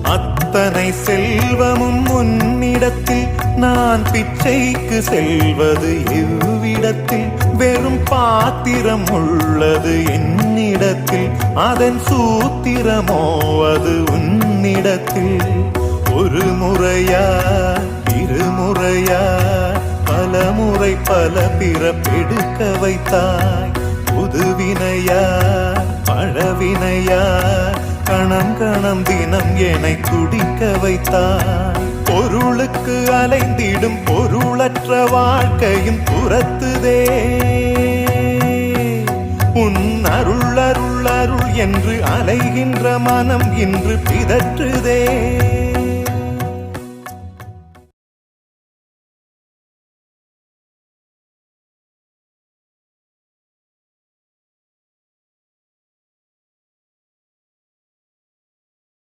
அத்தனை செல்வமும் உன்னிடத்தில் நான் பிச்சைக்கு செல்வது எவ்விடத்தில் வெறும் பாத்திரம் உள்ளது என்னிடத்தில் அதன் சூத்திரமோ அது உன்னிடத்தில் ஒரு முறையா இருமுறையா பல முறை பல பிறப்பெடுக்க வைத்தாய் புதுவினையா பழவினையா கணம் கணம் தினம் என்னை துடிக்க வைத்தாய் பொருளுக்கு அலைந்திடும் பொருளற்ற வாழ்க்கையும் துரத்துதே உன் அருள் அருள் அருள் என்று அலைகின்ற மனம் இன்று பிதற்றுதே